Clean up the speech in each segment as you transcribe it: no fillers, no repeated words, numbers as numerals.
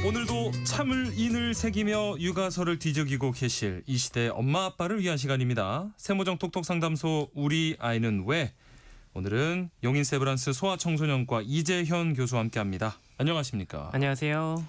오늘도 참을 인을 새기며 육아서를 뒤적이고 계실 이 시대 엄마 아빠를 위한 시간입니다. 세모정 톡톡 상담소 우리 아이는 왜? 오늘은 용인 세브란스 소아청소년과 이재현 교수와 함께합니다. 안녕하십니까? 안녕하세요.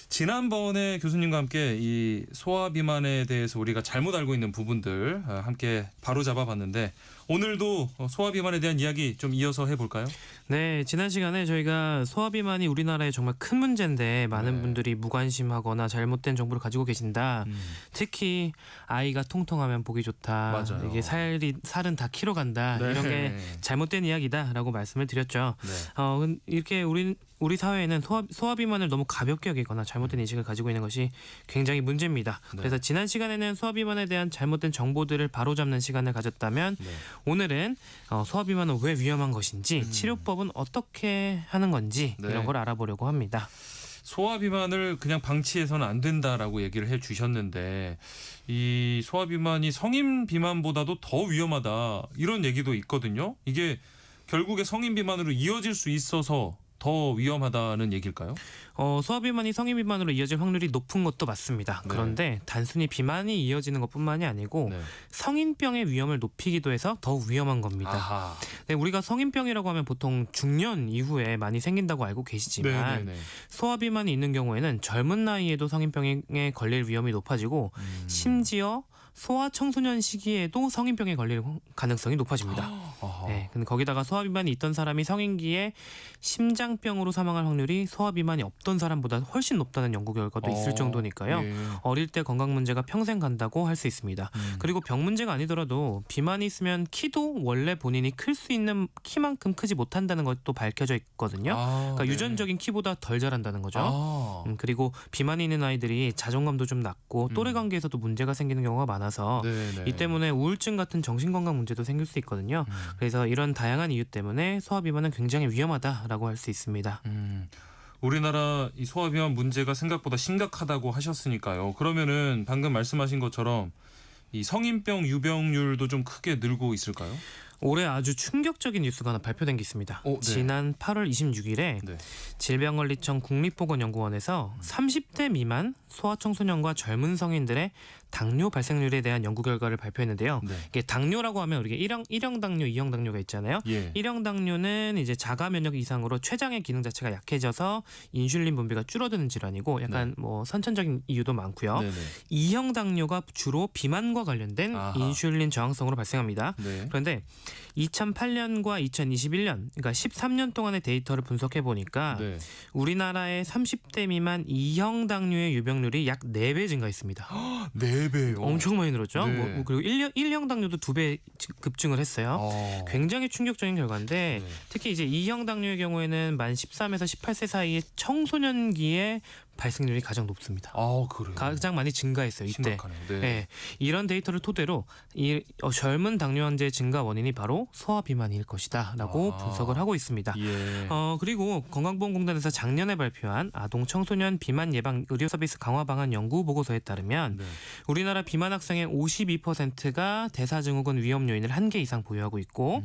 지난번에 교수님과 함께 이 소아비만에 대해서 우리가 잘못 알고 있는 부분들 함께 바로잡아봤는데 오늘도 소아비만에 대한 이야기 좀 이어서 해볼까요? 네, 지난 시간에 저희가 소아비만이 우리나라에 정말 큰 문제인데 많은 네. 분들이 무관심하거나 잘못된 정보를 가지고 계신다. 특히 아이가 통통하면 보기 좋다. 맞아요. 이게 살은 다 키로 간다. 네. 이런 게 잘못된 이야기다라고 말씀을 드렸죠. 네. 이렇게 우리 사회에는 소아비만을 너무 가볍게 여기거나 잘못된 인식을 가지고 있는 것이 굉장히 문제입니다. 네. 그래서 지난 시간에는 소아비만에 대한 잘못된 정보들을 바로잡는 시간을 가졌다면 네. 오늘은 소아비만은 왜 위험한 것인지 치료법은 어떻게 하는 건지 네. 이런 걸 알아보려고 합니다. 소아비만을 그냥 방치해서는 안 된다라고 얘기를 해주셨는데 이 소아비만이 성인 비만보다도 더 위험하다 이런 얘기도 있거든요. 이게 결국에 성인 비만으로 이어질 수 있어서 더 위험하다는 얘기일까요? 소아비만이 성인 비만으로 이어질 확률이 높은 것도 맞습니다. 네. 그런데 단순히 비만이 이어지는 것뿐만이 아니고 네. 성인병의 위험을 높이기도 해서 더욱 위험한 겁니다. 아하. 네, 우리가 성인병이라고 하면 보통 중년 이후에 많이 생긴다고 알고 계시지만 네네네. 소아비만이 있는 경우에는 젊은 나이에도 성인병에 걸릴 위험이 높아지고 심지어 소아청소년 시기에도 성인병에 걸릴 가능성이 높아집니다. 아하. 네, 근데 거기다가 소아비만이 있던 사람이 성인기에 심장병으로 사망할 확률이 소아비만이 없던 사람보다 훨씬 높다는 연구 결과도 있을 정도니까요. 예. 어릴 때 건강 문제가 평생 간다고 할 수 있습니다. 그리고 병 문제가 아니더라도 비만이 있으면 키도 원래 본인이 클 수 있는 키만큼 크지 못한다는 것도 밝혀져 있거든요. 그러니까 네. 유전적인 키보다 덜 자란다는 거죠. 아. 그리고 비만이 있는 아이들이 자존감도 좀 낮고 또래 관계에서도 문제가 생기는 경우가 많아서 네네. 이 때문에 우울증 같은 정신건강 문제도 생길 수 있거든요. 그래서 이런 다양한 이유 때문에 소아비만은 굉장히 위험하다라고 할 수 있습니다. 우리나라 이 소아비만 문제가 생각보다 심각하다고 하셨으니까요. 그러면은 방금 말씀하신 것처럼 이 성인병 유병률도 좀 크게 늘고 있을까요? 올해 아주 충격적인 뉴스가 하나 발표된 게 있습니다. 네. 지난 8월 26일에 네. 질병관리청 국립보건연구원에서 30대 미만 소아청소년과 젊은 성인들의 당뇨 발생률에 대한 연구 결과를 발표했는데요. 네. 이게 당뇨라고 하면 우리가 1형 당뇨, 2형 당뇨가 있잖아요. 예. 1형 당뇨는 이제 자가 면역 이상으로 췌장의 기능 자체가 약해져서 인슐린 분비가 줄어드는 질환이고 약간 뭐 선천적인 이유도 많고요. 네네. 2형 당뇨가 주로 비만과 관련된 아하. 인슐린 저항성으로 발생합니다. 네. 그런데 2008년과 2021년, 그러니까 13년 동안의 데이터를 분석해 보니까 네. 우리나라의 30대 미만 2형 당뇨의 유병률이 약 4배 증가했습니다. 4배요. 엄청 많이 늘었죠. 네. 그리고 1형 당뇨도 2배 급증을 했어요. 굉장히 충격적인 결과인데 네. 특히 이제 2형 당뇨의 경우에는 만 13에서 18세 사이의 청소년기에 발생률이 가장 높습니다. 그래요. 가장 많이 증가했어요. 이때. 심각하네요. 네. 네, 이런 데이터를 토대로 이 젊은 당뇨 환자의 증가 원인이 바로 소아비만일 것이다라고 분석을 하고 있습니다. 예. 그리고 건강보험공단에서 작년에 발표한 아동 청소년 비만 예방 의료 서비스 강화 방안 연구 보고서에 따르면 네. 우리나라 비만 학생의 52%가 대사증후군 위험 요인을 1개 이상 보유하고 있고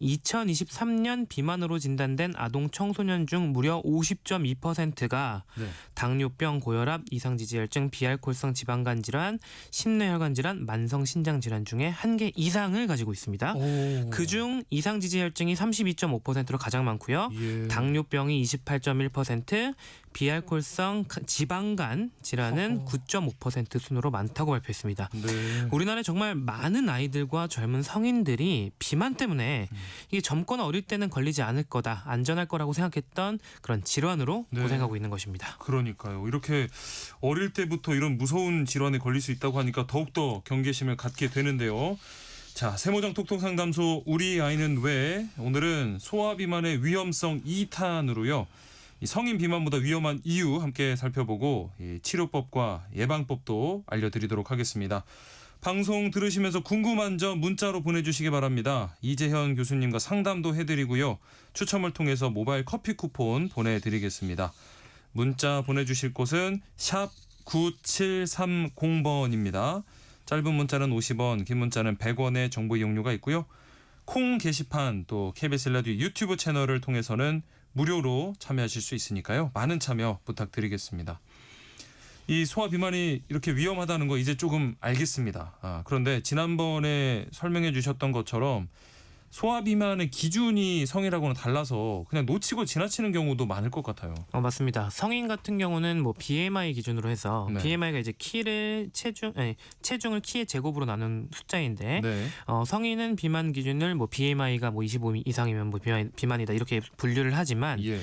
2023년 비만으로 진단된 아동 청소년 중 무려 50.2%가 네. 당뇨병, 고혈압, 이상지지혈증, 비알코올성 지방간 질환, 심뇌혈관 질환, 만성 신장 질환 중에 1개 이상을 가지고 있습니다. 그중 이상지지혈증이 32.5%로 가장 많고요. 예. 당뇨병이 28.1%, 비알코올성 지방간 질환은 9.5% 순으로 많다고 발표했습니다. 네. 우리나라에 정말 많은 아이들과 젊은 성인들이 비만 때문에 이게 젊거나 어릴 때는 걸리지 않을 거다, 안전할 거라고 생각했던 그런 질환으로 네. 고생하고 있는 것입니다. 그러니까요. 이렇게 어릴 때부터 이런 무서운 질환에 걸릴 수 있다고 하니까 더욱더 경계심을 갖게 되는데요. 자, 세모정 톡톡 상담소 우리 아이는 왜? 오늘은 소아비만의 위험성 2탄으로요. 이 성인 비만보다 위험한 이유 함께 살펴보고 이 치료법과 예방법도 알려드리도록 하겠습니다. 방송 들으시면서 궁금한 점 문자로 보내주시기 바랍니다. 이재현 교수님과 상담도 해드리고요. 추첨을 통해서 모바일 커피 쿠폰 보내드리겠습니다. 문자 보내주실 곳은 샵 9730번입니다. 짧은 문자는 50원, 긴 문자는 100원의 정보 이용료가 있고요. 콩 게시판 또 KBS 라디오 유튜브 채널을 통해서는 무료로 참여하실 수 있으니까요. 많은 참여 부탁드리겠습니다. 이 소화 비만이 이렇게 위험하다는 거 이제 조금 알겠습니다. 그런데 지난번에 설명해 주셨던 것처럼 소화 비만의 기준이 성인하고는 달라서 그냥 놓치고 지나치는 경우도 많을 것 같아요. 맞습니다. 성인 같은 경우는 뭐 BMI 기준으로 해서 네. BMI가 이제 체중을 키의 제곱으로 나눈 숫자인데 네. 성인은 비만 기준을 뭐 BMI가 뭐 25 이상이면 뭐 비만이다 이렇게 분류를 하지만 예.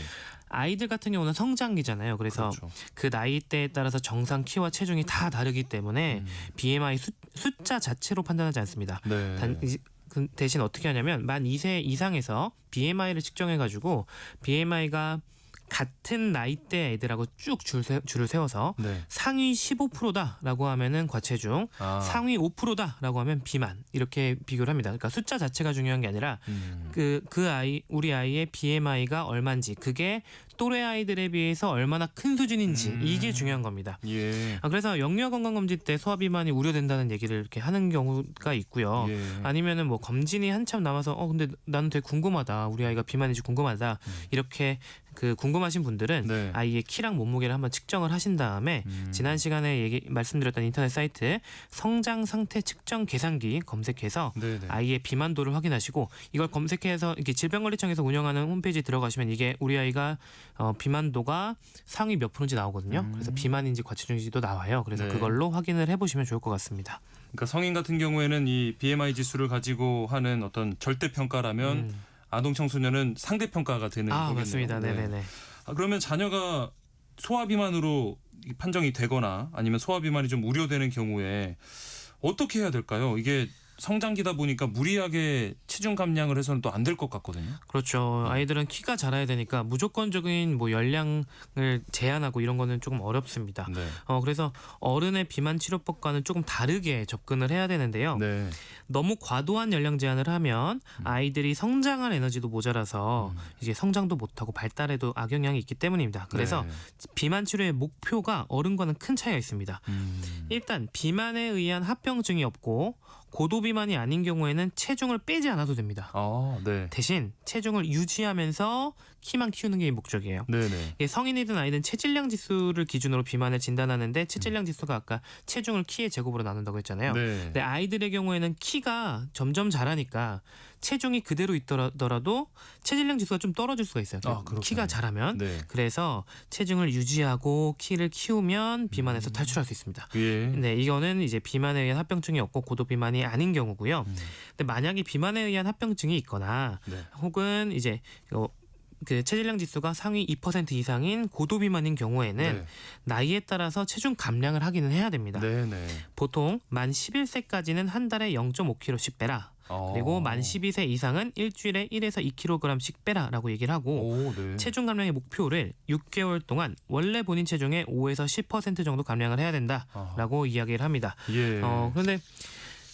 아이들 같은 경우는 성장기잖아요. 그래서 그렇죠. 그 나이대에 따라서 정상 키와 체중이 다 다르기 때문에 BMI 숫자 자체로 판단하지 않습니다. 네. 대신 어떻게 하냐면 만 2세 이상에서 BMI를 측정해가지고 BMI가 같은 나이대 애들하고 쭉 줄을 세워서 네. 상위 15%다라고 하면은 과체중, 상위 5%다라고 하면 비만 이렇게 비교를 합니다. 그러니까 숫자 자체가 중요한 게 아니라 우리 아이의 BMI가 얼마인지 그게 또래 아이들에 비해서 얼마나 큰 수준인지 이게 중요한 겁니다. 예. 그래서 영유아 건강검진 때 소화 비만이 우려된다는 얘기를 이렇게 하는 경우가 있고요. 예. 아니면은 뭐 검진이 한참 남아서 근데 나는 되게 궁금하다. 우리 아이가 비만인지 궁금하다. 이렇게 그 궁금하신 분들은 네. 아이의 키랑 몸무게를 한번 측정을 하신 다음에 지난 시간에 말씀드렸던 인터넷 사이트 성장 상태 측정 계산기 검색해서 네네. 아이의 비만도를 확인하시고 이걸 검색해서 이렇게 질병관리청에서 운영하는 홈페이지 들어가시면 이게 우리 아이가 비만도가 상위 몇 프로인지 나오거든요. 그래서 비만인지 과체중인지도 나와요. 그래서 네. 그걸로 확인을 해보시면 좋을 것 같습니다. 그러니까 성인 같은 경우에는 이 BMI 지수를 가지고 하는 어떤 절대 평가라면 아동 청소년은 상대 평가가 되는 거겠네요. 맞습니다. 네. 네네네. 그러면 자녀가 소화 비만으로 판정이 되거나 아니면 소화 비만이 좀 우려되는 경우에 어떻게 해야 될까요? 이게 성장기다 보니까 무리하게 체중 감량을 해서는 또 안 될 것 같거든요. 그렇죠. 아이들은 키가 자라야 되니까 무조건적인 뭐 열량을 제한하고 이런 거는 조금 어렵습니다. 네. 그래서 어른의 비만 치료법과는 조금 다르게 접근을 해야 되는데요. 네. 너무 과도한 열량 제한을 하면 아이들이 성장할 에너지도 모자라서 이제 성장도 못하고 발달에도 악영향이 있기 때문입니다. 그래서 네. 비만 치료의 목표가 어른과는 큰 차이가 있습니다. 일단 비만에 의한 합병증이 없고 고도 비만이 아닌 경우에는 체중을 빼지 않아도 됩니다. 네. 대신 체중을 유지하면서 키만 키우는 게 목적이에요. 네네. 이게 성인이든 아이든 체질량 지수를 기준으로 비만을 진단하는데 체질량 지수가 아까 체중을 키의 제곱으로 나눈다고 했잖아요. 네. 근데 아이들의 경우에는 키가 점점 자라니까 체중이 그대로 있더라도 체질량 지수가 좀 떨어질 수가 있어요. 그렇군요. 키가 자라면. 네. 그래서 체중을 유지하고 키를 키우면 비만에서 탈출할 수 있습니다. 예. 네, 이거는 이제 비만에 의한 합병증이 없고 고도 비만이 아닌 경우고요. 근데 만약에 비만에 의한 합병증이 있거나 네. 혹은 이제 그 체질량 지수가 상위 2% 이상인 고도 비만인 경우에는 네. 나이에 따라서 체중 감량을 하기는 해야 됩니다. 네네. 보통 만 11세까지는 한 달에 0.5kg씩 빼라. 그리고 만 12세 이상은 일주일에 1에서 2kg씩 빼라라고 얘기를 하고 네. 체중 감량의 목표를 6개월 동안 원래 본인 체중의 5에서 10% 정도 감량을 해야 된다라고 이야기를 합니다. 예. 그런데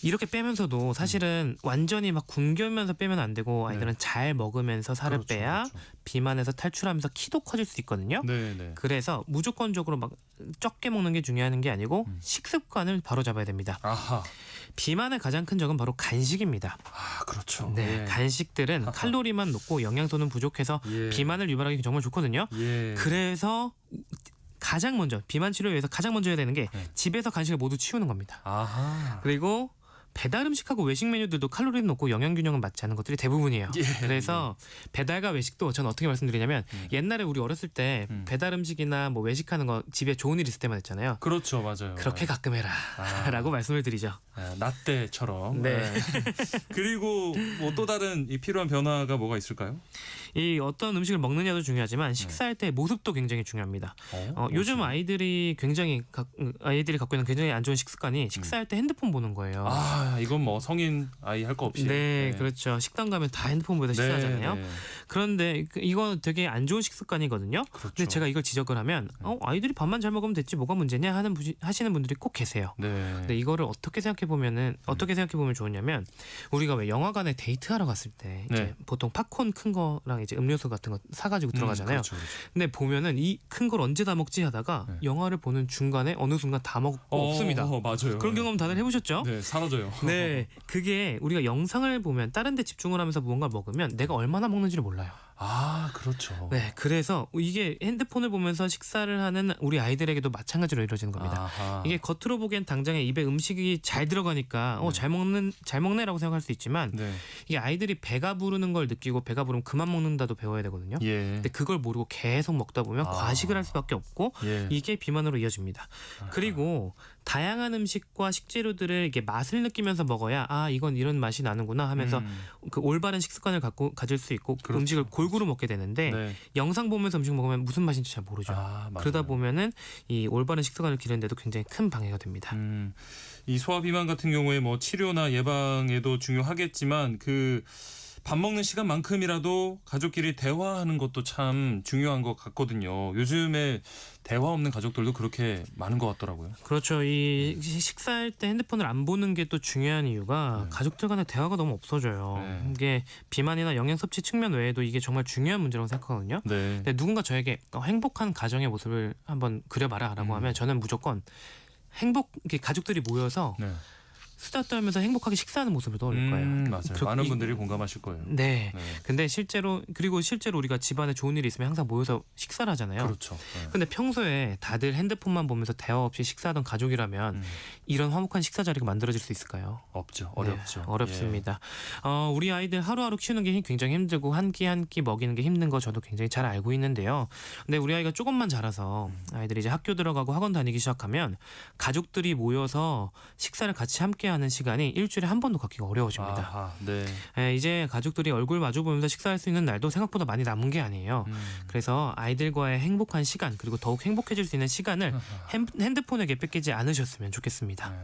이렇게 빼면서도 사실은 완전히 막 굶겨면서 빼면 안 되고 아이들은 잘 먹으면서 살을 그렇죠, 빼야 그렇죠. 비만에서 탈출하면서 키도 커질 수 있거든요. 네네. 그래서 무조건적으로 막 적게 먹는 게 중요한 게 아니고 식습관을 바로 잡아야 됩니다. 아하. 비만의 가장 큰 적은 바로 간식입니다. 그렇죠. 네, 예. 간식들은 칼로리만 높고 영양소는 부족해서 예. 비만을 유발하기 정말 좋거든요. 예. 그래서 가장 먼저 비만 치료에 위해서 가장 먼저 해야 되는 게 네. 집에서 간식을 모두 치우는 겁니다. 아하. 그리고 배달 음식하고 외식 메뉴들도 칼로리는 높고 영양 균형은 맞지 않은 것들이 대부분이에요. 예. 그래서 배달과 외식도 저는 어떻게 말씀드리냐면 옛날에 우리 어렸을 때 배달 음식이나 뭐 외식하는 거 집에 좋은 일 있을 때만 했잖아요. 그렇죠, 맞아요. 그렇게 가끔 해라라고 말씀을 드리죠. 나 때처럼. 네. 그리고 뭐 또 다른 이 필요한 변화가 뭐가 있을까요? 이 어떤 음식을 먹느냐도 중요하지만 식사할 때 모습도 굉장히 중요합니다. 요즘 아이들이 갖고 있는 굉장히 안 좋은 식습관이 식사할 때 핸드폰 보는 거예요. 이건 뭐 성인 아이 할 거 없이. 네, 그렇죠. 식당 가면 다 핸드폰 보다 식사하잖아요. 네. 그런데 이거 되게 안 좋은 식습관이거든요. 그렇죠. 근데 제가 이걸 지적을 하면 아이들이 밥만 잘 먹으면 됐지 뭐가 문제냐 하시는 분들이 꼭 계세요. 네. 근데 이거를 어떻게 생각해 보면 좋으냐면 우리가 왜 영화관에 데이트하러 갔을 때 이제 네. 보통 팝콘 큰 거랑 이제 음료수 같은 거 사가지고 들어가잖아요. 그렇죠, 그렇죠. 근데 보면은 이 큰 걸 언제 다 먹지 하다가 영화를 보는 중간에 어느 순간 다 먹고 없습니다. 맞아요. 그런 경험 다들 해보셨죠? 네, 사라져요. 네, 그게 우리가 영상을 보면 다른 데 집중을 하면서 무언가를 먹으면 내가 얼마나 먹는지를 몰라요. 아, 그렇죠. 네, 그래서 이게 핸드폰을 보면서 식사를 하는 우리 아이들에게도 마찬가지로 이루어지는 겁니다. 아하. 이게 겉으로 보기엔 당장에 입에 음식이 잘 들어가니까 잘 먹네라고 생각할 수 있지만 네. 이게 아이들이 배가 부르는 걸 느끼고 배가 부르면 그만 먹는다도 배워야 되거든요. 예. 근데 그걸 모르고 계속 먹다 보면 아. 과식을 할 수밖에 없고 예. 이게 비만으로 이어집니다. 그리고 다양한 음식과 식재료들을 이게 맛을 느끼면서 먹어야 아 이건 이런 맛이 나는구나 하면서 그 올바른 식습관을 가질 수 있고 그렇죠. 음식을 골고루 먹게 되는데 네. 영상 보면서 음식 먹으면 무슨 맛인지 잘 모르죠. 아, 맞아요. 그러다 보면은 이 올바른 식습관을 기르는데도 굉장히 큰 방해가 됩니다. 이 소화 비만 같은 경우에 뭐 치료나 예방에도 중요하겠지만 그 밥 먹는 시간만큼이라도 가족끼리 대화하는 것도 참 중요한 것 같거든요. 요즘에 대화 없는 가족들도 그렇게 많은 것 같더라고요. 그렇죠. 이 식사할 때 핸드폰을 안 보는 게 또 중요한 이유가 가족들 간의 대화가 너무 없어져요. 네. 이게 비만이나 영양 섭취 측면 외에도 이게 정말 중요한 문제라고 생각하거든요. 네. 근데 누군가 저에게 행복한 가정의 모습을 한번 그려봐라라고 하면 저는 무조건 이렇게 가족들이 모여서 네. 수다 떨면서 행복하게 식사하는 모습을 떠올릴 거예요. 맞아요. 많은 분들이 공감하실 거예요. 네. 네. 근데 실제로 우리가 집안에 좋은 일이 있으면 항상 모여서 식사를 하잖아요. 그렇죠. 네. 근데 평소에 다들 핸드폰만 보면서 대화 없이 식사하던 가족이라면 이런 화목한 식사 자리가 만들어질 수 있을까요? 없죠. 어렵죠. 네, 어렵습니다. 우리 아이들 하루하루 키우는 게 굉장히 힘들고 한 끼 한 끼 먹이는 게 힘든 거 저도 굉장히 잘 알고 있는데요. 근데 우리 아이가 조금만 자라서 아이들이 이제 학교 들어가고 학원 다니기 시작하면 가족들이 모여서 식사를 같이 함께하는 시간이 일주일에 한 번도 갖기가 어려워집니다. 아하, 네. 이제 가족들이 얼굴 마주 보면서 식사할 수 있는 날도 생각보다 많이 남은 게 아니에요. 그래서 아이들과의 행복한 시간 그리고 더욱 행복해질 수 있는 시간을 핸드폰에게 뺏기지 않으셨으면 좋겠습니다. 네.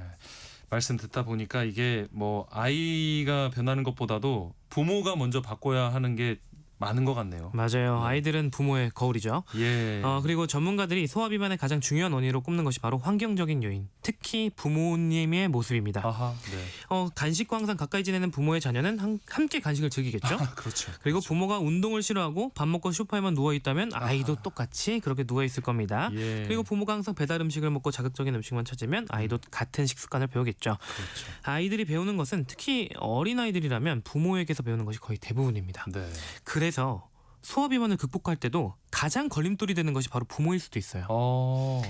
말씀 듣다 보니까 이게 뭐 아이가 변하는 것보다도 부모가 먼저 바꿔야 하는 게 많은 것 같네요. 맞아요. 아이들은 부모의 거울이죠. 예. 그리고 전문가들이 소화 비만의 가장 중요한 원인으로 꼽는 것이 바로 환경적인 요인, 특히 부모님의 모습입니다. 아하. 네. 간식과 항상 가까이 지내는 부모의 자녀는 함께 간식을 즐기겠죠. 그렇죠. 그리고 부모가 운동을 싫어하고 밥 먹고 소파에만 누워 있다면 아이도 똑같이 그렇게 누워 있을 겁니다. 예. 그리고 부모가 항상 배달 음식을 먹고 자극적인 음식만 찾으면 아이도 같은 식습관을 배우겠죠. 그렇죠. 아이들이 배우는 것은 특히 어린 아이들이라면 부모에게서 배우는 것이 거의 대부분입니다. 네. 그래서 소화 비만을 극복할 때도 가장 걸림돌이 되는 것이 바로 부모일 수도 있어요.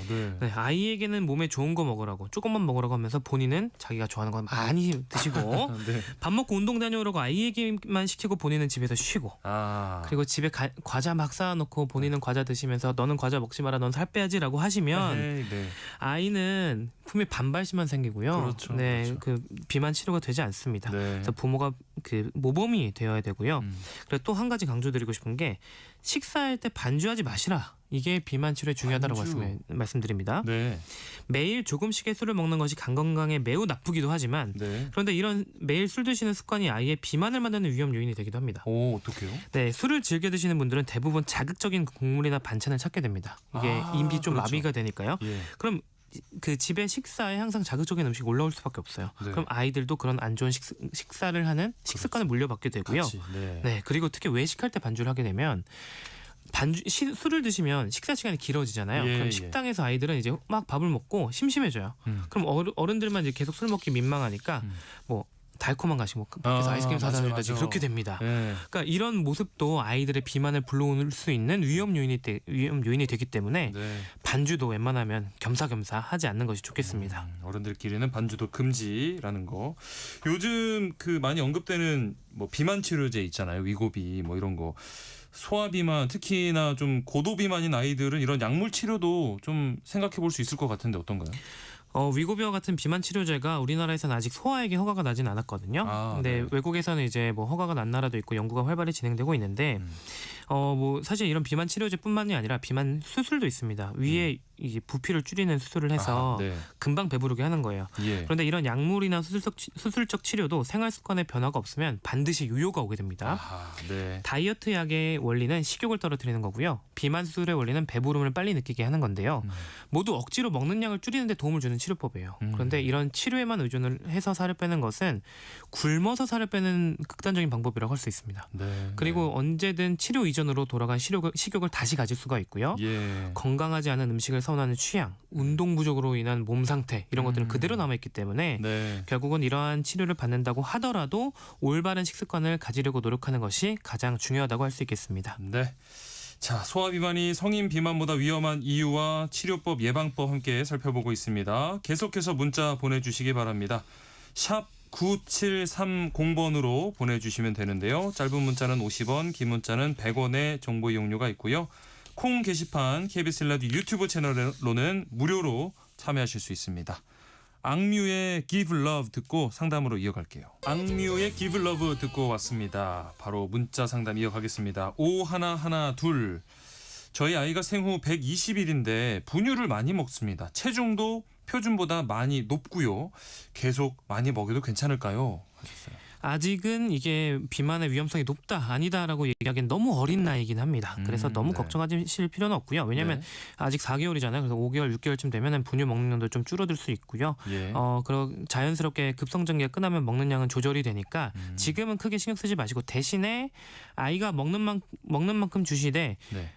네. 네, 아이에게는 몸에 좋은 거 먹으라고 조금만 먹으라고 하면서 본인은 자기가 좋아하는 거 많이 드시고 네. 밥 먹고 운동 다녀오라고 아이에게만 시키고 본인은 집에서 쉬고 그리고 집에 과자 막 쌓아놓고 본인은 과자 드시면서 너는 과자 먹지 마라 넌 살 빼야지라고 하시면 네. 아이는 분명히 반발심만 생기고요. 그렇죠, 네, 그렇죠. 그 비만 치료가 되지 않습니다. 네. 그래서 부모가 그 모범이 되어야 되고요. 음. 그리고 또 한 가지 강조드리고 싶은 게 식사할 때 반주하지 마시라. 이게 비만 치료에 중요하다고 반주. 말씀드립니다. 네. 매일 조금씩의 술을 먹는 것이 간 건강에 매우 나쁘기도 하지만 네. 그런데 이런 매일 술 드시는 습관이 아이의 비만을 만드는 위험 요인이 되기도 합니다. 오, 어떡해요? 네, 술을 즐겨 드시는 분들은 대부분 자극적인 국물이나 반찬을 찾게 됩니다. 이게 입이 좀 그렇죠. 마비가 되니까요. 예. 그럼 그 집에 식사에 항상 자극적인 음식이 올라올 수밖에 없어요. 네. 그럼 아이들도 그런 안 좋은 식사를 하는 식습관을 물려받게 되고요. 같이. 네. 네, 그리고 특히 외식할 때 반주를 하게 되면 술을 드시면 식사 시간이 길어지잖아요. 예, 그럼 예. 식당에서 아이들은 이제 막 밥을 먹고 심심해져요. 그럼 어른들만 이제 계속 술 먹기 민망하니까 뭐 달콤한 간식 뭐 밖에서 아이스크림 사다 맞아요, 준다지 맞아요. 그렇게 됩니다. 네. 그러니까 이런 모습도 아이들의 비만을 불러올 수 있는 위험 요인이 되기 때문에 네. 반주도 웬만하면 겸사겸사 하지 않는 것이 좋겠습니다. 어른들끼리는 반주도 금지라는 거. 요즘 그 많이 언급되는 뭐 비만 치료제 있잖아요. 위고비 뭐 이런 거. 소아 비만 특히나 좀 고도 비만인 아이들은 이런 약물 치료도 좀 생각해 볼 수 있을 것 같은데 어떤가요? 위고비와 같은 비만 치료제가 우리나라에서는 아직 소아에게 허가가 나진 않았거든요. 근데 네. 외국에서는 이제 뭐 허가가 난 나라도 있고 연구가 활발히 진행되고 있는데 뭐 사실 이런 비만 치료제뿐만이 아니라 비만 수술도 있습니다. 위에 이게 부피를 줄이는 수술을 해서 네. 금방 배부르게 하는 거예요. 예. 그런데 이런 약물이나 수술적 치료도 생활 습관에 변화가 없으면 반드시 유효가 오게 됩니다. 네. 다이어트 약의 원리는 식욕을 떨어뜨리는 거고요. 비만 수술의 원리는 배부름을 빨리 느끼게 하는 건데요. 모두 억지로 먹는 양을 줄이는 데 도움을 주는 치료법이에요. 그런데 이런 치료에만 의존을 해서 살을 빼는 것은 굶어서 살을 빼는 극단적인 방법이라고 할 수 있습니다. 네. 그리고 언제든 치료 이전으로 돌아간 식욕을 다시 가질 수가 있고요. 예. 건강하지 않은 음식을 선호하는 취향, 운동 부족으로 인한 몸 상태 이런 것들은 그대로 남아있기 때문에 네. 결국은 이러한 치료를 받는다고 하더라도 올바른 식습관을 가지려고 노력하는 것이 가장 중요하다고 할 수 있겠습니다. 네. 자, 소화 비만이 성인 비만보다 위험한 이유와 치료법, 예방법 함께 살펴보고 있습니다. 계속해서 문자 보내주시기 바랍니다. 샵 9730번으로 보내주시면 되는데요. 짧은 문자는 50원, 긴 문자는 100원의 정보 이용료가 있고요. 콩 게시판 KBS 라디오 유튜브 채널로는 무료로 참여하실 수 있습니다. 악뮤의 Give Love 듣고 상담으로 이어갈게요. 악뮤의 Give Love 듣고 왔습니다. 바로 문자 상담 이어가겠습니다. 5112 저희 아이가 생후 120일인데 분유를 많이 먹습니다. 체중도 표준보다 많이 높고요. 계속 많이 먹여도 괜찮을까요? 하셨어요. 아직은 이게 비만의 위험성이 높다 아니다라고 얘기하기엔 너무 어린 나이긴 합니다. 그래서 너무 네. 걱정하실 필요는 없고요. 왜냐하면 네. 아직 4개월이잖아요. 그래서 5개월, 6개월쯤 되면은 분유 먹는 양도 좀 줄어들 수 있고요. 예. 그럼 자연스럽게 급성장기가 끝나면 먹는 양은 조절이 되니까 지금은 크게 신경 쓰지 마시고 대신에 아이가 먹는 만큼 주시되 네.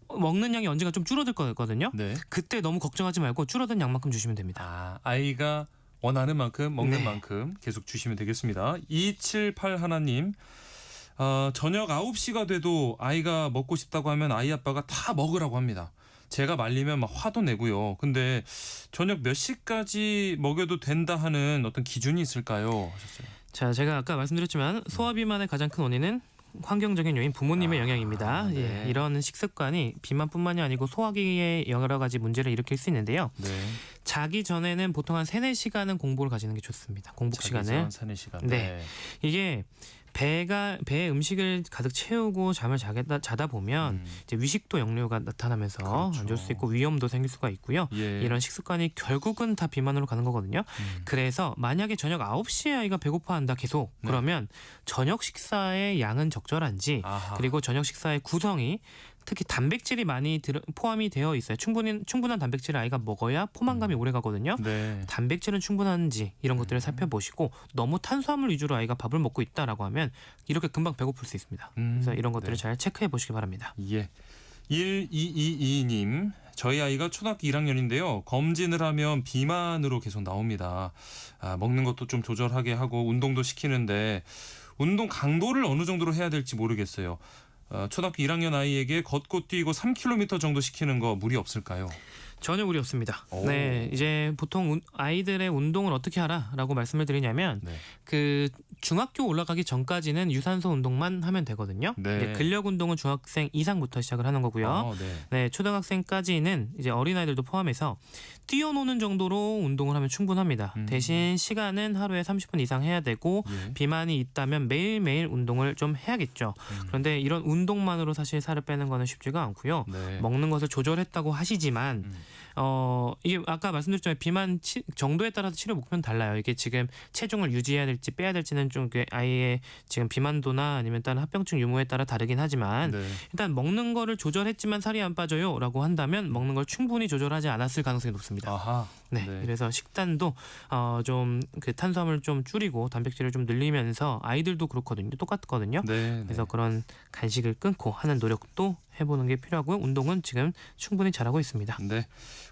먹는 양이 언젠가 좀 줄어들 거거든요. 네. 그때 너무 걱정하지 말고 줄어든 양만큼 주시면 됩니다. 아이가 원하는 만큼 먹는 네. 만큼 계속 주시면 되겠습니다. 278 하나님 저녁 9시가 돼도 아이가 먹고 싶다고 하면 아이 아빠가 다 먹으라고 합니다. 제가 말리면 막 화도 내고요. 근데 저녁 몇 시까지 먹여도 된다 하는 어떤 기준이 있을까요? 하셨어요. 자, 제가 아까 말씀드렸지만 소화 비만의 가장 큰 원인은 환경적인 요인, 부모님의 영향입니다. 네. 예, 이런 식습관이 비만뿐만이 아니고 소화기에 여러 가지 문제를 일으킬 수 있는데요. 네. 자기 전에는 보통 한 3-4시간은 공복을 가지는 게 좋습니다. 공복 시간을. 3-4시간. 네. 이게 배에 음식을 가득 채우고 잠을 자다 보면 이제 위식도 역류가 나타나면서 그렇죠. 안 좋을 수 있고 위염도 생길 수가 있고요. 예. 이런 식습관이 결국은 다 비만으로 가는 거거든요. 그래서 만약에 저녁 9시에 아이가 배고파한다 계속 네. 그러면 저녁 식사의 양은 적절한지 아하. 그리고 저녁 식사의 구성이 특히 단백질이 많이 포함이 되어 있어요. 충분한 단백질을 아이가 먹어야 포만감이 오래 가거든요. 네. 단백질은 충분한지 이런 것들을 살펴보시고 너무 탄수화물 위주로 아이가 밥을 먹고 있다라고 하면 이렇게 금방 배고플 수 있습니다. 그래서 이런 것들을 네. 잘 체크해 보시기 바랍니다. 예. 1222님 저희 아이가 초등학교 1학년인데요. 검진을 하면 비만으로 계속 나옵니다. 먹는 것도 좀 조절하게 하고 운동도 시키는데 운동 강도를 어느 정도로 해야 될지 모르겠어요. 초등학교 1학년 아이에게 걷고 뛰고 3km 정도 시키는 거 무리 없을까요? 전혀 무리 없습니다. 오. 네, 이제 보통 아이들의 운동을 어떻게 하라라고 말씀을 드리냐면 네. 그 중학교 올라가기 전까지는 유산소 운동만 하면 되거든요. 네. 이제 근력 운동은 중학생 이상부터 시작을 하는 거고요. 네. 네, 초등학생까지는 이제 어린아이들도 포함해서 뛰어노는 정도로 운동을 하면 충분합니다. 대신 시간은 하루에 30분 이상 해야 되고 예. 비만이 있다면 매일매일 운동을 좀 해야겠죠. 그런데 이런 운동만으로 사실 살을 빼는 거는 쉽지가 않고요. 네. 먹는 것을 조절했다고 하시지만 이게 아까 말씀드렸지만 비만 정도에 따라서 치료 목표는 달라요. 이게 지금 체중을 유지해야 될지 빼야 될지는 좀 아이의 지금 비만도나 아니면 다른 합병증 유무에 따라 다르긴 하지만 네. 일단 먹는 거를 조절했지만 살이 안 빠져요라고 한다면 먹는 걸 충분히 조절하지 않았을 가능성이 높습니다. 아하. 네, 네. 그래서 식단도 좀 그 탄수화물 좀 줄이고 단백질을 좀 늘리면서 아이들도 그렇거든요, 똑같거든요. 네. 그래서 그런 간식을 끊고 하는 노력도 해보는 게 필요하고요. 운동은 지금 충분히 잘하고 있습니다. 네.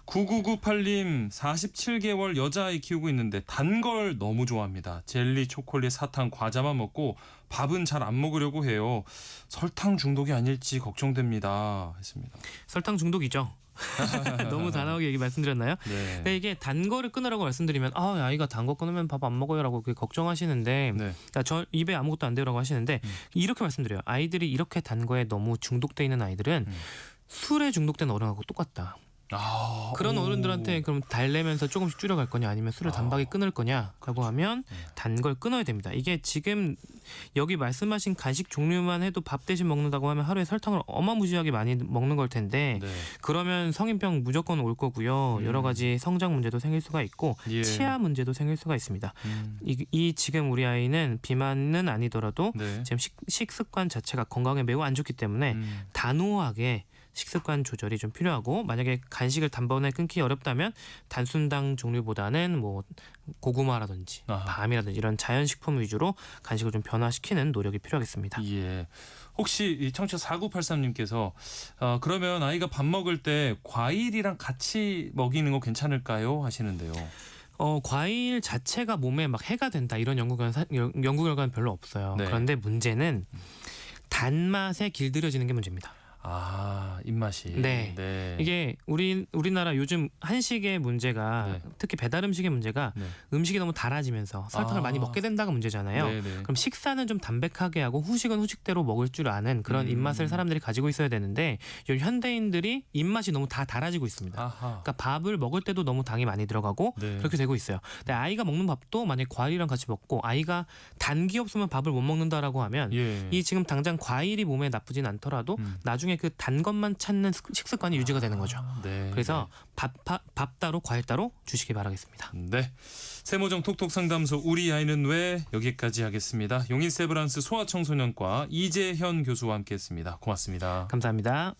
9998님 47개월 여자아이 키우고 있는데 단 걸 너무 좋아합니다. 젤리, 초콜릿, 사탕, 과자만 먹고 밥은 잘 안 먹으려고 해요. 설탕 중독이 아닐지 걱정됩니다. 했습니다. 설탕 중독이죠. 너무 단호하게 얘기 말씀드렸나요? 네. 근데 이게 단 거를 끊으라고 말씀드리면 아이가 단 거 끊으면 밥 안 먹어요라고 그렇게 걱정하시는데 네. 그러니까 저 입에 아무것도 안 돼요라고 하시는데 이렇게 말씀드려요. 아이들이 이렇게 단 거에 너무 중독돼 있는 아이들은 술에 중독된 어른하고 똑같다. 그런 어른들한테 그럼 달래면서 조금씩 줄여갈 거냐 아니면 술을 단박에 끊을 거냐라고 하면 단 걸 끊어야 됩니다. 이게 지금 여기 말씀하신 간식 종류만 해도 밥 대신 먹는다고 하면 하루에 설탕을 어마무지하게 많이 먹는 걸 텐데 네. 그러면 성인병 무조건 올 거고요. 여러 가지 성장 문제도 생길 수가 있고 예. 치아 문제도 생길 수가 있습니다. 이 지금 우리 아이는 비만은 아니더라도 네. 지금 식습관 자체가 건강에 매우 안 좋기 때문에 단호하게 식습관 조절이 좀 필요하고 만약에 간식을 단번에 끊기 어렵다면 단순당 종류보다는 뭐 고구마라든지 아하. 밤이라든지 이런 자연식품 위주로 간식을 좀 변화시키는 노력이 필요하겠습니다. 예. 혹시 이 청취자 4983님께서 그러면 아이가 밥 먹을 때 과일이랑 같이 먹이는 거 괜찮을까요? 하시는데요. 과일 자체가 몸에 막 해가 된다 이런 연구 결과는 별로 없어요. 네. 그런데 문제는 단맛에 길들여지는 게 문제입니다. 아, 입맛이. 네. 네. 이게 우리나라 요즘 한식의 문제가 네. 특히 배달 음식의 문제가 네. 음식이 너무 달아지면서 설탕을 많이 먹게 된다가 문제잖아요. 네, 네. 그럼 식사는 좀 담백하게 하고 후식은 후식대로 먹을 줄 아는 그런 입맛을 사람들이 가지고 있어야 되는데 요 현대인들이 입맛이 너무 다 달아지고 있습니다. 아하. 그러니까 밥을 먹을 때도 너무 당이 많이 들어가고 네. 그렇게 되고 있어요. 근데 아이가 먹는 밥도 만약에 과일이랑 같이 먹고 아이가 단기 없으면 밥을 못 먹는다라고 하면 예. 이 지금 당장 과일이 몸에 나쁘진 않더라도 나중에 그 단 것만 찾는 식습관이 유지가 되는 거죠. 네. 그래서 밥 따로 과일 따로 주시기 바라겠습니다. 네. 세모정 톡톡 상담소 우리 아이는 왜 여기까지 하겠습니다. 용인 세브란스 소아청소년과 이재현 교수와 함께했습니다. 고맙습니다. 감사합니다.